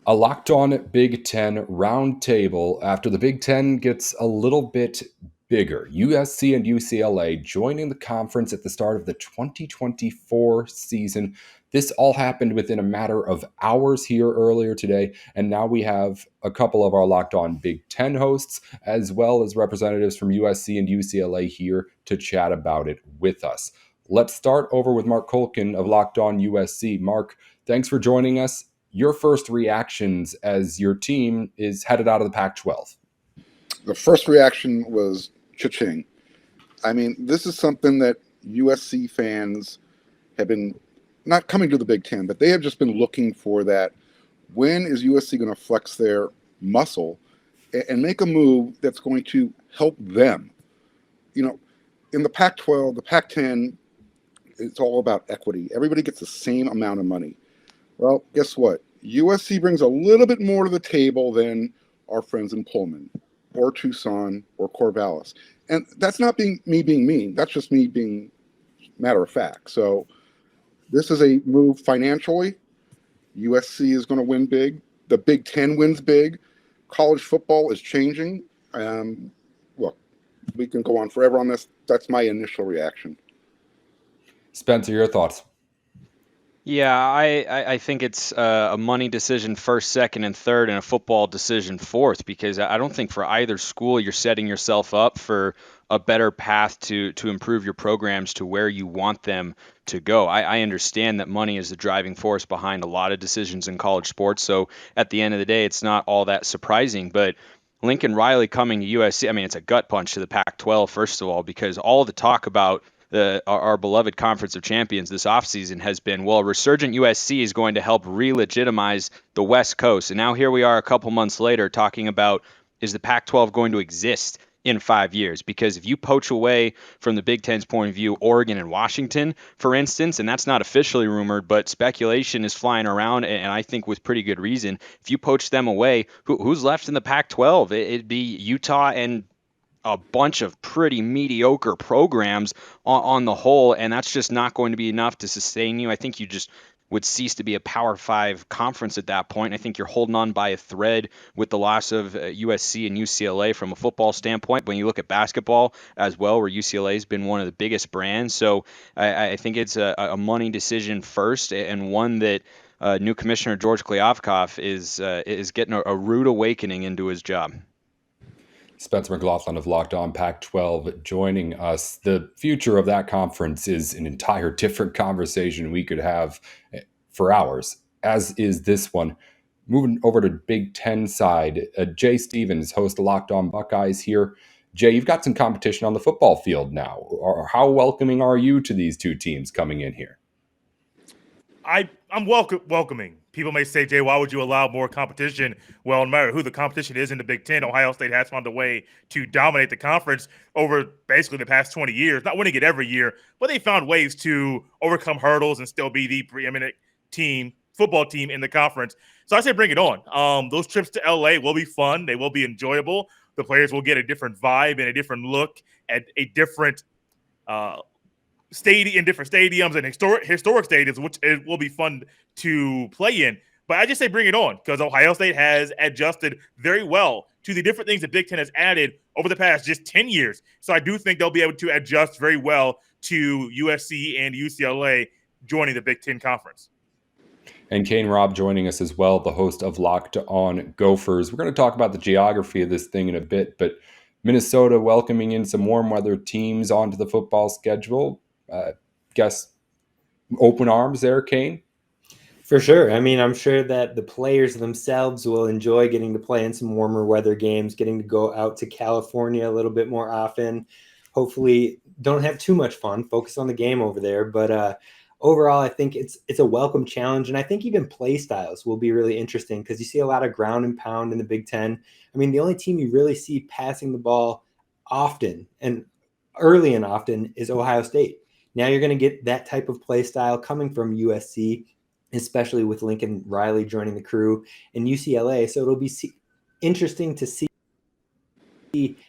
A Locked On Big Ten roundtable after the Big Ten gets a little bit bigger. USC and UCLA joining the conference at the start of the 2024 season. This all happened within a matter of hours here earlier today, and now we have a couple of our Locked On Big Ten hosts, as well as representatives from USC and UCLA here to chat about it with us. Let's start over with Mark Colkin of Locked On USC. Mark, thanks for joining us. Your first reactions as your team is headed out of the Pac-12. The first reaction was cha-ching. I mean, this is something that USC fans have been not coming to the Big Ten, but they have just been looking for that. When is USC going to flex their muscle and make a move that's going to help them? You know, in the Pac-12, the Pac-10, it's all about equity. Everybody gets the same amount of money. Well, guess what? USC brings a little bit more to the table than our friends in Pullman or Tucson or Corvallis. And that's not me being mean. That's just me being matter of fact. So this is a move financially. USC is going to win big. The Big Ten wins big. College football is changing. Look, we can go on forever on this. That's my initial reaction. Spencer, your thoughts? Yeah, I think it's a money decision first, second, and third, and a football decision fourth, because I don't think for either school you're setting yourself up for a better path to improve your programs to where you want them to go. I understand that money is the driving force behind a lot of decisions in college sports, so at the end of the day, it's not all that surprising, but Lincoln Riley coming to USC, I mean, it's a gut punch to the Pac-12, first of all, because all the talk about our beloved Conference of Champions this offseason has been, well, resurgent USC is going to help re-legitimize the West Coast. And now here we are a couple months later talking about, is the Pac-12 going to exist in 5 years? Because if you poach away from the Big Ten's point of view, Oregon and Washington, for instance, and that's not officially rumored, but speculation is flying around, and I think with pretty good reason, if you poach them away, who's left in the Pac-12? It'd be Utah and a bunch of pretty mediocre programs on the whole, and that's just not going to be enough to sustain you. I think you just would cease to be a Power 5 conference at that point. I think you're holding on by a thread with the loss of USC and UCLA from a football standpoint. When you look at basketball as well, where UCLA has been one of the biggest brands. So I think it's a money decision first, and one that new commissioner George Kliavkoff is getting a rude awakening into his job. Spencer McLaughlin of Locked On Pac-12 joining us. The future of that conference is an entire different conversation we could have for hours, as is this one. Moving over to Big Ten side, Jay Stevens, host of Locked On Buckeyes here. Jay, you've got some competition on the football field now. How welcoming are you to these two teams coming in here? I'm welcoming. People may say, Jay, why would you allow more competition? Well, no matter who the competition is in the Big Ten, Ohio State has found a way to dominate the conference over basically the past 20 years. Not winning it every year, but they found ways to overcome hurdles and still be the preeminent football team in the conference. So I say bring it on. Those trips to LA will be fun. They will be enjoyable. The players will get a different vibe and a different look at a different in different stadiums and historic stadiums, which it will be fun to play in. But I just say bring it on, because Ohio State has adjusted very well to the different things that Big Ten has added over the past just 10 years. So I do think they'll be able to adjust very well to USC and UCLA joining the Big Ten Conference. And Kane Robb joining us as well, the host of Locked On Gophers. We're going to talk about the geography of this thing in a bit, but Minnesota welcoming in some warm weather teams onto the football schedule. Guess open arms there, Kane? For sure. I mean, I'm sure that the players themselves will enjoy getting to play in some warmer weather games, getting to go out to California a little bit more often. Hopefully don't have too much fun, focus on the game over there. But overall, I think it's a welcome challenge. And I think even play styles will be really interesting, because you see a lot of ground and pound in the Big Ten. I mean, the only team you really see passing the ball often and early and often is Ohio State. Now you're going to get that type of play style coming from USC, especially with Lincoln Riley joining the crew, and UCLA. So it'll be interesting to see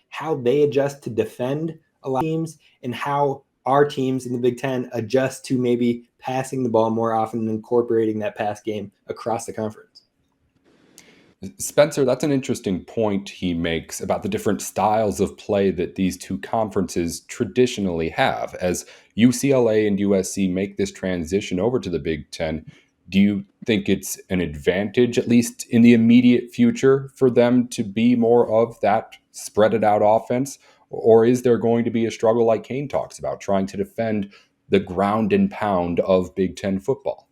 how they adjust to defend a lot of teams, and how our teams in the Big Ten adjust to maybe passing the ball more often and incorporating that pass game across the conference. Spencer, that's an interesting point he makes about the different styles of play that these two conferences traditionally have. As UCLA and USC make this transition over to the Big Ten, do you think it's an advantage, at least in the immediate future, for them to be more of that spread it out offense? Or is there going to be a struggle like Kane talks about, trying to defend the ground and pound of Big Ten football?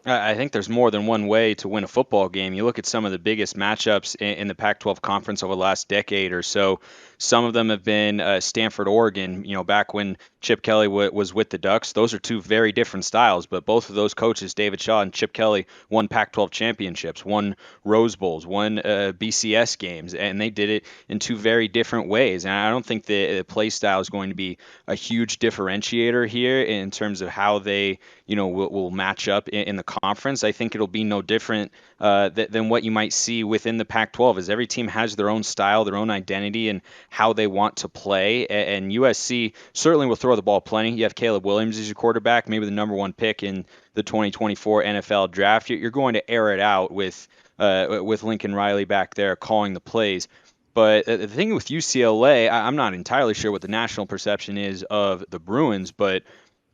I think there's more than one way to win a football game. You look at some of the biggest matchups in the Pac-12 conference over the last decade or so. Some of them have been Stanford, Oregon. Back when Chip Kelly was with the Ducks, those are two very different styles. But both of those coaches, David Shaw and Chip Kelly, won Pac-12 championships, won Rose Bowls, won BCS games, and they did it in two very different ways. And I don't think the play style is going to be a huge differentiator here in terms of how they will match up in the conference. I think it'll be no different than what you might see within the Pac-12, as every team has their own style, their own identity, and how they want to play. And USC certainly will throw the ball plenty. You have Caleb Williams as your quarterback, maybe the number one pick in the 2024 NFL draft. You're going to air it out with Lincoln Riley back there calling the plays. But the thing with UCLA, I'm not entirely sure what the national perception is of the Bruins, but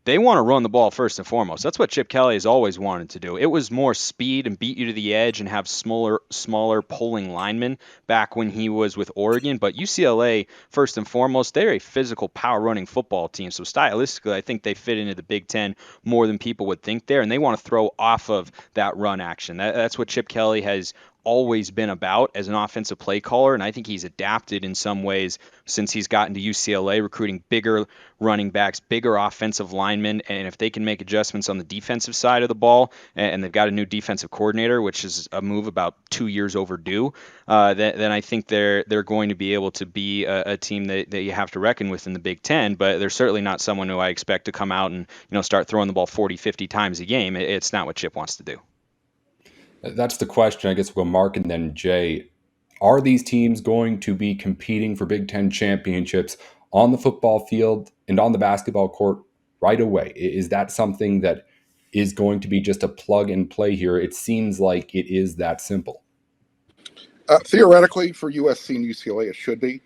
they want to run the ball first and foremost. That's what Chip Kelly has always wanted to do. It was more speed and beat you to the edge and have smaller pulling linemen back when he was with Oregon. But UCLA, first and foremost, they're a physical power running football team. So stylistically, I think they fit into the Big Ten more than people would think there. And they want to throw off of that run action. That's what Chip Kelly has always been about as an offensive play caller, and I think he's adapted in some ways since he's gotten to UCLA, recruiting bigger running backs, bigger offensive linemen, and if they can make adjustments on the defensive side of the ball, and they've got a new defensive coordinator, which is a move about 2 years overdue, then I think they're going to be able to be a team that you have to reckon with in the Big Ten, but they're certainly not someone who I expect to come out and start throwing the ball 40, 50 times a game. It's not what Chip wants to do. That's the question. I guess we'll go Mark and then Jay. Are these teams going to be competing for Big Ten championships on the football field and on the basketball court right away? Is that something that is going to be just a plug and play here? It seems like it is that simple. Theoretically, for USC and UCLA, it should be.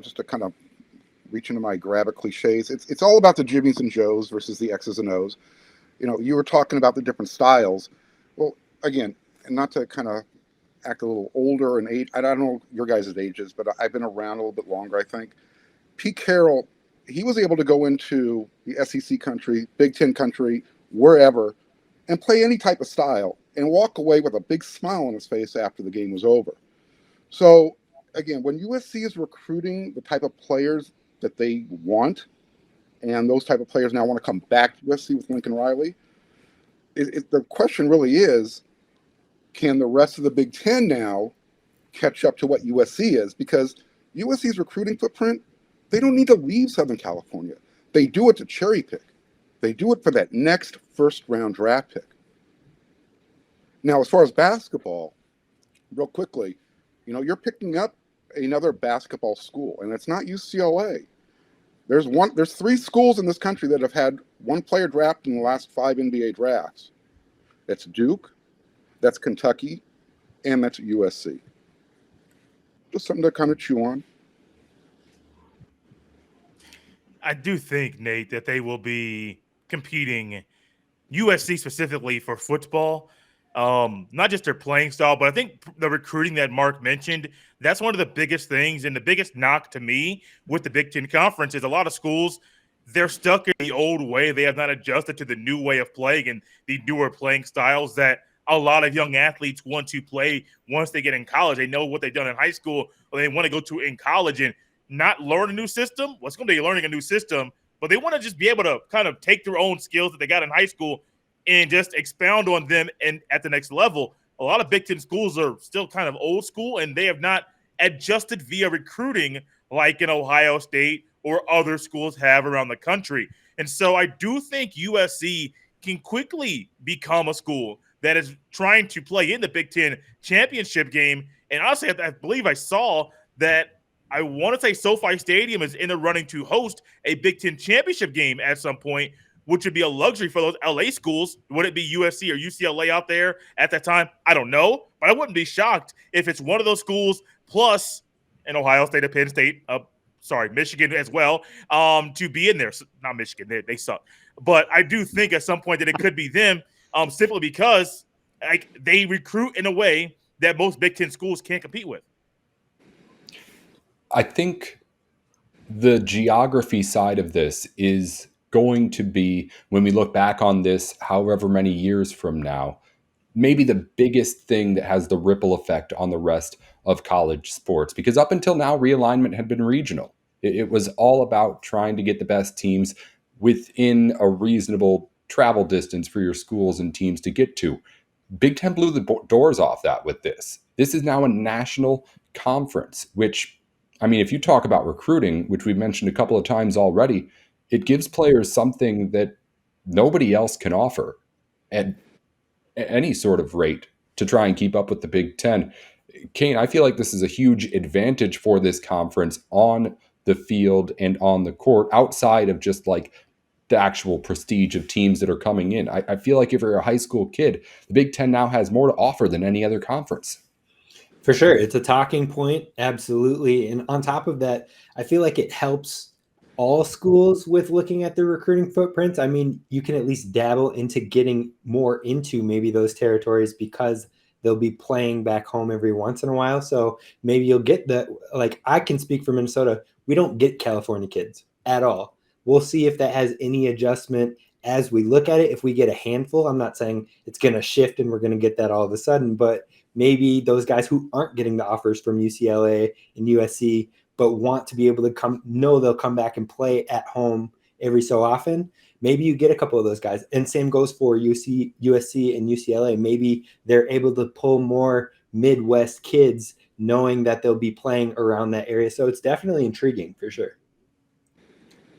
Just to kind of reach into my grab cliches, it's all about the Jimmies and Joes versus the X's and O's. You were talking about the different styles. Well, again, and not to kind of act a little older and age, I don't know your guys' ages, but I've been around a little bit longer, I think. Pete Carroll, he was able to go into the SEC country, Big Ten country, wherever, and play any type of style and walk away with a big smile on his face after the game was over. So, again, when USC is recruiting the type of players that they want, and those type of players now want to come back to USC with Lincoln Riley, the question really is, can the rest of the Big Ten now catch up to what USC is? Because USC's recruiting footprint, they don't need to leave Southern California. They do it to cherry pick. They do it for that next first-round draft pick. Now, as far as basketball, real quickly, you're picking up another basketball school, and it's not UCLA. There's 3 schools in this country that have had one player drafted in the last 5 NBA drafts. That's Duke, that's Kentucky, and that's USC. Just something to kind of chew on. I do think, Nate, that they will be competing, USC specifically, for football. Not just their playing style, but I think the recruiting that Mark mentioned, that's one of the biggest things. And the biggest knock to me with the Big Ten Conference is a lot of schools, they're stuck in the old way. They have not adjusted to the new way of playing and the newer playing styles that a lot of young athletes want to play once they get in college. They know what they've done in high school, or they want to go to in college and not learn a new system. Well, it's going to be learning a new system, but they want to just be able to kind of take their own skills that they got in high school and just expound on them and at the next level. A lot of Big Ten schools are still kind of old school, and they have not adjusted via recruiting like in Ohio State or other schools have around the country. And so I do think USC can quickly become a school that is trying to play in the Big Ten championship game. And honestly, I believe I saw that I want to say SoFi Stadium is in the running to host a Big Ten championship game at some point, which would be a luxury for those LA schools. Would it be USC or UCLA out there at that time? I don't know, but I wouldn't be shocked if it's one of those schools plus an Ohio State or Penn State, Michigan as well, to be in there. Not Michigan, they suck. But I do think at some point that it could be them, simply because they recruit in a way that most Big Ten schools can't compete with. I think the geography side of this is going to be, when we look back on this, however many years from now, maybe the biggest thing that has the ripple effect on the rest of college sports. Because up until now, realignment had been regional. It was all about trying to get the best teams within a reasonable travel distance for your schools and teams to get to. Big Ten blew the doors off that with this. This is now a national conference, which, I mean, if you talk about recruiting, which we've mentioned a couple of times already, it gives players something that nobody else can offer at any sort of rate to try and keep up with the Big Ten. Kane, I feel like this is a huge advantage for this conference on the field and on the court, outside of just like the actual prestige of teams that are coming in. I feel like if you're a high school kid, the Big Ten now has more to offer than any other conference. For sure. It's a talking point. Absolutely. And on top of that, I feel like it helps all schools with looking at their recruiting footprints. I mean, you can at least dabble into getting more into maybe those territories because they'll be playing back home every once in a while. So maybe you'll get the, like, I can speak for Minnesota. We don't get California kids at all. We'll see if that has any adjustment as we look at it. If we get a handful, I'm not saying it's going to shift and we're going to get that all of a sudden, but maybe those guys who aren't getting the offers from UCLA and USC, but want to be able to know they'll come back and play at home every so often. Maybe you get a couple of those guys. And same goes for USC and UCLA. Maybe they're able to pull more Midwest kids knowing that they'll be playing around that area. So it's definitely intriguing for sure.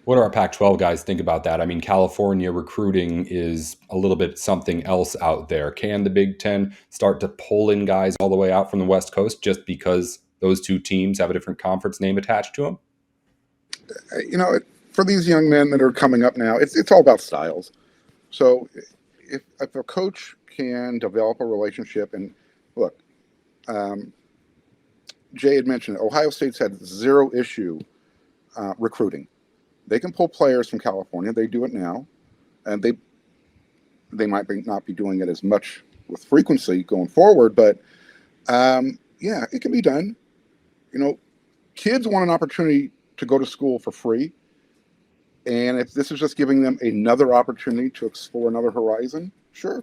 What do our Pac-12 guys think about that? I mean, California recruiting is a little bit something else out there. Can the Big Ten start to pull in guys all the way out from the West Coast just because those two teams have a different conference name attached to them? For these young men that are coming up now, it's all about styles. So if a coach can develop a relationship, and look, Jay had mentioned Ohio State's had zero issue recruiting. They can pull players from California. They do it now, and they might not be doing it as much with frequency going forward. But yeah, it can be done. Kids want an opportunity to go to school for free, and if this is just giving them another opportunity to explore another horizon, sure.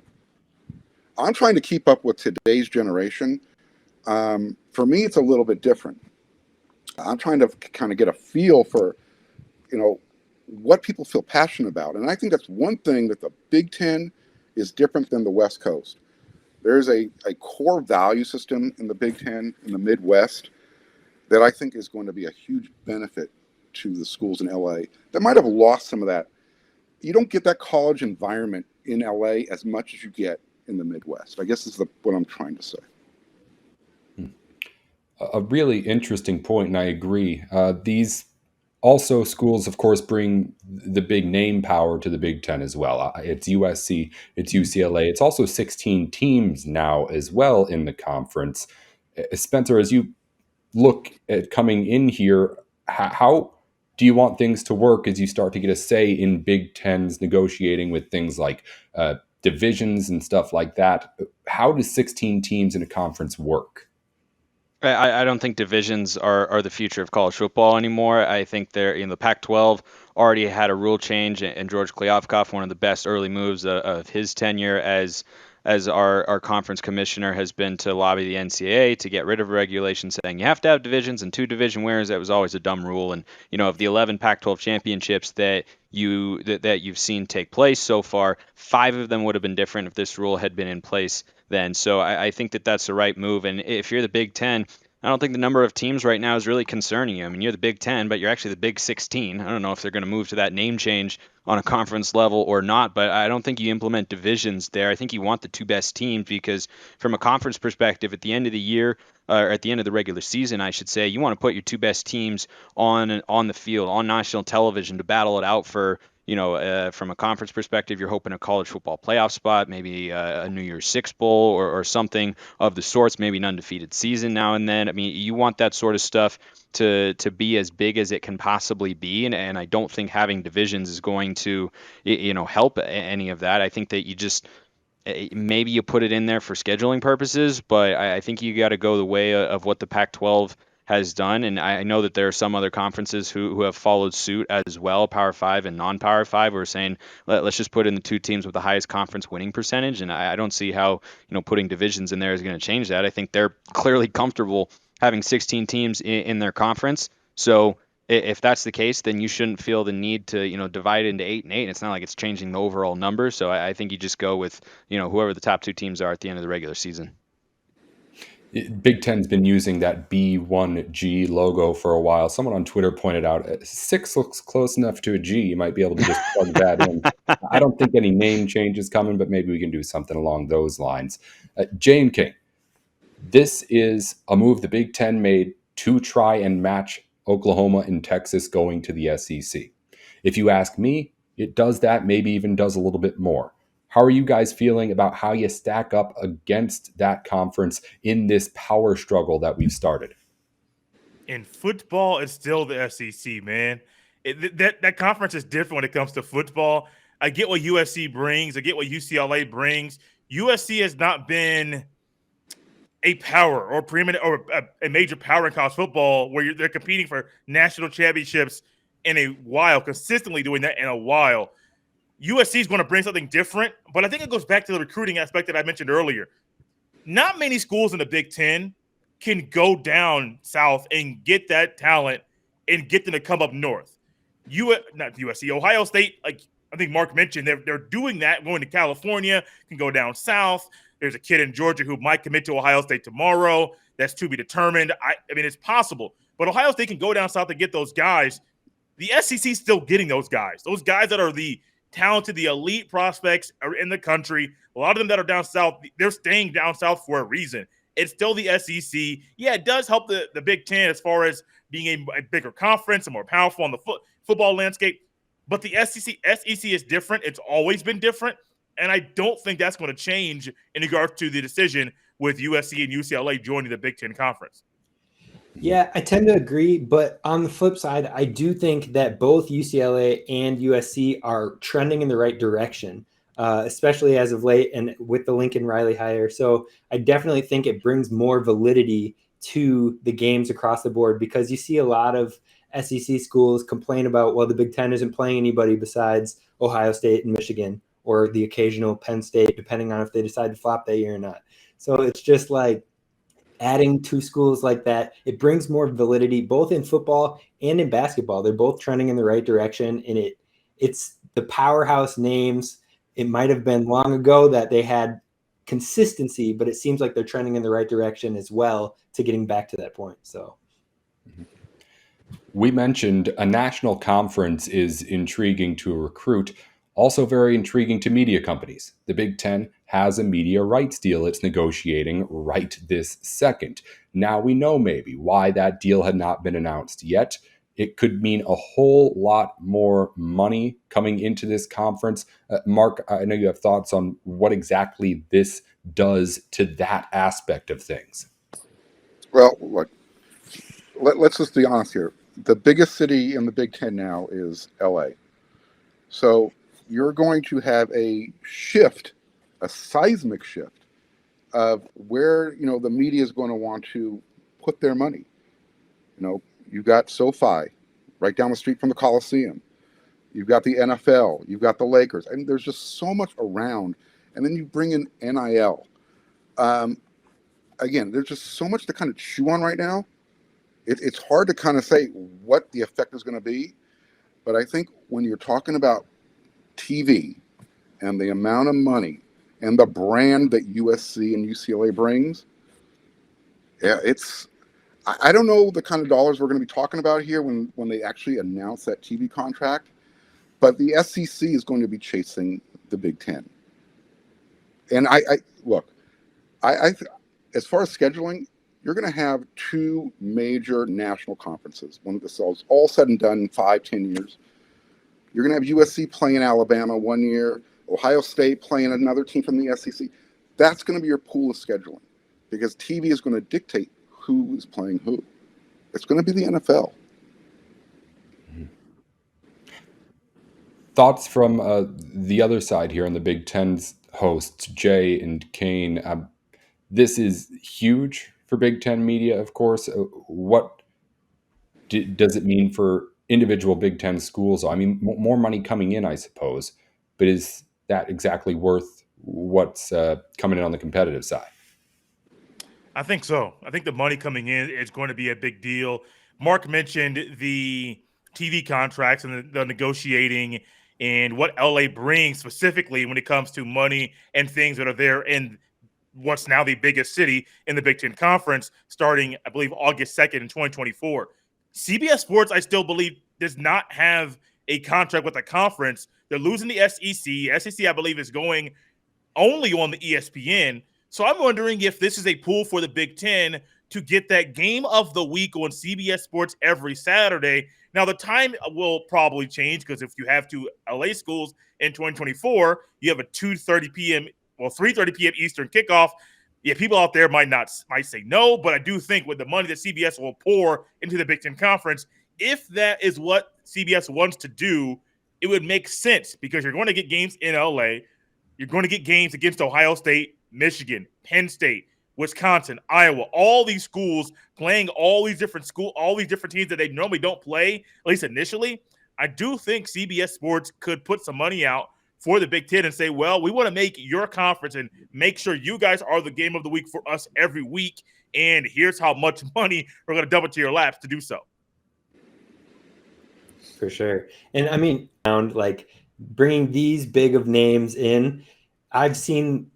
I'm trying to keep up with today's generation. For me, it's a little bit different. I'm trying to kind of get a feel for what people feel passionate about. And I think that's one thing that the Big Ten is different than the West Coast. There's a core value system in the Big Ten, in the Midwest, that I think is going to be a huge benefit to the schools in LA that might have lost some of that. You don't get that college environment in LA as much as you get in the Midwest. I guess is what I'm trying to say. A really interesting point, and I agree. These also schools, of course, bring the big name power to the Big Ten as well. It's USC, it's UCLA. It's also 16 teams now as well in the conference. Spencer, as you look at coming in here, how do you want things to work as you start to get a say in Big Ten's negotiating with things like divisions and stuff like that? How does 16 teams in a conference work? I don't think divisions are the future of college football anymore. I think the Pac-12 already had a rule change, and George Kliavkoff, one of the best early moves of his tenure as our conference commissioner, has been to lobby the NCAA to get rid of a regulation saying you have to have divisions and 2 division winners. That was always a dumb rule. And of the 11 Pac-12 championships that you've seen take place so far, 5 of them would have been different if this rule had been in place then. So I think that's the right move. And if you're the Big Ten, I don't think the number of teams right now is really concerning you. I mean, you're the Big Ten, but you're actually the Big 16. I don't know if they're going to move to that name change on a conference level or not, but I don't think you implement divisions there. I think you want the 2 best teams because from a conference perspective, at the end of the year, or at the end of the regular season, I should say, you want to put your 2 best teams on the field, on national television to battle it out for from a conference perspective, you're hoping a college football playoff spot, maybe a New Year's Six bowl or something of the sorts, maybe an undefeated season now and then. I mean, you want that sort of stuff to be as big as it can possibly be, and I don't think having divisions is going to help any of that. I think that you just maybe you put it in there for scheduling purposes, but I think you got to go the way of what the Pac-12 has done. And I know that there are some other conferences who have followed suit as well, Power 5 and non-Power 5, who are saying, let's just put in the two teams with the highest conference winning percentage. And I don't see how, putting divisions in there is going to change that. I think they're clearly comfortable having 16 teams in their conference. So if that's the case, then you shouldn't feel the need to, divide it into 8 and 8. It's not like it's changing the overall number. So I think you just go with, whoever the top two teams are at the end of the regular season. Big Ten's been using that B1G logo for a while. Someone on Twitter pointed out 6 looks close enough to a G. You might be able to just plug that in. I don't think any name change is coming, but maybe we can do something along those lines. Jane King, this is a move the Big Ten made to try and match Oklahoma and Texas going to the SEC. If you ask me, it does that, maybe even does a little bit more. How are you guys feeling about how you stack up against that conference in this power struggle that we've started? In football, it's still the SEC, man. That conference is different when it comes to football. I get what USC brings. I get what UCLA brings. USC has not been a power or preeminent or a major power in college football where they're competing for national championships in a while, consistently doing that in a while. USC is going to bring something different, but I think it goes back to the recruiting aspect that I mentioned earlier. Not many schools in the Big Ten can go down south and get that talent and get them to come up north. Not USC, Ohio State, like I think Mark mentioned, they're doing that, going to California, can go down south. There's a kid in Georgia who might commit to Ohio State tomorrow. That's to be determined. I mean, it's possible. But Ohio State can go down south and get those guys. The SEC is still getting those guys that are the talented, the elite prospects are in the country. A lot of them that are down south, they're staying down south for a reason. It's still the SEC. Yeah, it does help the Big Ten as far as being a bigger conference and more powerful on the football landscape. But the SEC is different. It's always been different. And I don't think that's going to change in regards to the decision with USC and UCLA joining the Big Ten Conference. Yeah, I tend to agree. But on the flip side, I do think that both UCLA and USC are trending in the right direction, especially as of late and with the Lincoln Riley hire. So I definitely think it brings more validity to the games across the board, because you see a lot of SEC schools complain about, well, the Big Ten isn't playing anybody besides Ohio State and Michigan, or the occasional Penn State, depending on if they decide to flop that year or not. So it's just like adding two schools like that, it brings more validity both in football and in basketball. They're both trending in the right direction, and it's the powerhouse names. It might have been long ago that they had consistency, but it seems like they're trending in the right direction as well to getting back to that point. So we mentioned a national conference is intriguing to a recruit, also very intriguing to media companies. The Big Ten has a media rights deal it's negotiating right this second. Now we know maybe why that deal had not been announced yet. It could mean a whole lot more money coming into this conference. Mark, I know you have thoughts on what exactly this does to that aspect of things. Well, look, let's just be honest here. The biggest city in the Big Ten now is LA. So you're going to have a shift, a seismic shift of where, the media is going to want to put their money. You've got SoFi right down the street from the Coliseum. You've got the NFL. You've got the Lakers. And there's just so much around. And then you bring in NIL. Again, there's just so much to kind of chew on right now. It's hard to kind of say what the effect is going to be. But I think when you're talking about TV and the amount of money and the brand that USC and UCLA brings, yeah, I don't know the kind of dollars we're going to be talking about here when they actually announce that TV contract, but the SEC is going to be chasing the Big Ten. And I as far as scheduling, you're going to have two major national conferences when this is all said and done in 5-10 years. You're going to have USC playing Alabama one year, Ohio State playing another team from the SEC. That's going to be your pool of scheduling because TV is going to dictate who is playing who. It's going to be the NFL. Thoughts from the other side here on the Big Ten's hosts, Jay and Kane. This is huge for Big Ten media, of course. What does it mean for individual Big Ten schools? I mean, more money coming in, I suppose, but is that exactly worth what's coming in on the competitive side? I think so. I think the money coming in is going to be a big deal. Mark mentioned the TV contracts and the negotiating and what LA brings specifically when it comes to money and things that are there in what's now the biggest city in the Big Ten Conference starting, I believe, August 2nd in 2024. CBS Sports, I still believe, does not have a contract with the conference. They're losing the SEC. SEC, I believe, is going only on the ESPN. So I'm wondering if this is a pool for the Big Ten to get that game of the week on CBS Sports every Saturday. Now, the time will probably change because if you have two LA schools in 2024, you have a 2:30 p.m. or 3:30 p.m. Eastern kickoff. Yeah, people out there might say no, but I do think with the money that CBS will pour into the Big Ten Conference, if that is what CBS wants to do, it would make sense because you're going to get games in LA. You're going to get games against Ohio State, Michigan, Penn State, Wisconsin, Iowa, all these schools playing all these different teams that they normally don't play, at least initially. I do think CBS Sports could put some money out for the Big Ten and say, well, we want to make your conference and make sure you guys are the game of the week for us every week. And here's how much money we're going to dump into your laps to do so. For sure. And I mean, like bringing these big of names in, I've seen,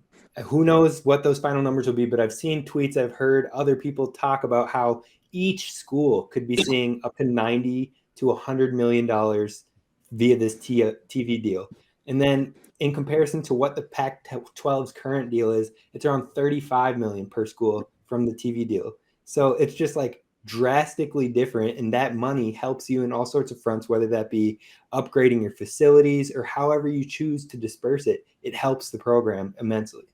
who knows what those final numbers will be, but I've seen tweets, I've heard other people talk about how each school could be seeing up to $90 to $100 million via this TV deal. And then in comparison to what the Pac-12's current deal is, it's around $35 million per school from the TV deal. So it's just like drastically different, and that money helps you in all sorts of fronts, whether that be upgrading your facilities or however you choose to disperse it. It helps the program immensely.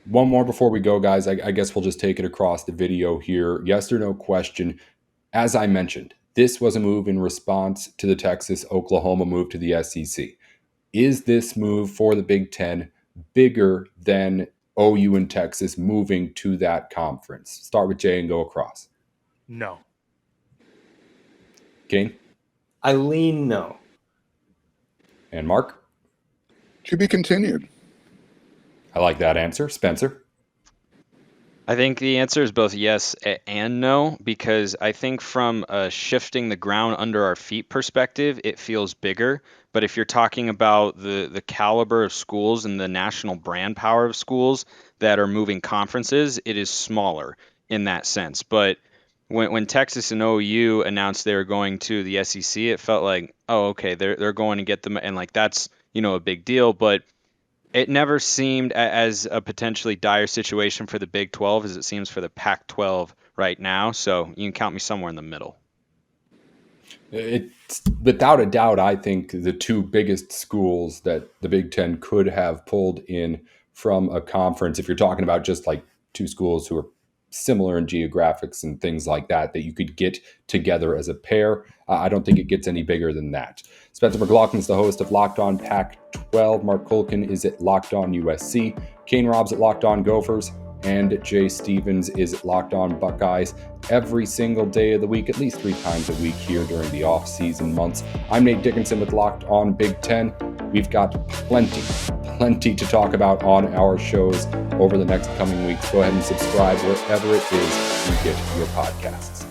One more before we go, guys. I guess we'll just take it across the video here. Yes or no question. As I mentioned, this was a move in response to the Texas-Oklahoma move to the SEC. Is this move for the Big Ten bigger than OU and Texas moving to that conference? Start with Jay and go across. No. Kane? I lean no. And Mark? To be continued. I like that answer. Spencer? I think the answer is both yes and no, because I think from a shifting the ground under our feet perspective, it feels bigger. But if you're talking about the caliber of schools and the national brand power of schools that are moving conferences, it is smaller in that sense. But when Texas and OU announced they were going to the SEC, it felt like, oh, okay, they're going to get them, and like that's a big deal. But it never seemed as a potentially dire situation for the Big 12 as it seems for the Pac-12 right now. So you can count me somewhere in the middle. It's without a doubt, I think, the two biggest schools that the Big Ten could have pulled in from a conference, if you're talking about just like two schools who are similar in geographics and things like that you could get together as a pair. I don't think it gets any bigger than that. Spencer McLaughlin is the host of Locked On Pac-12. Mark Kulkin is at Locked On USC. Kane Robb's at Locked On Gophers. And Jay Stevens is at Locked On Buckeyes every single day of the week, at least 3 times a week here during the off-season months. I'm Nate Dickinson with Locked On Big Ten. We've got plenty to talk about on our shows over the next coming weeks. Go ahead and subscribe wherever it is you get your podcasts.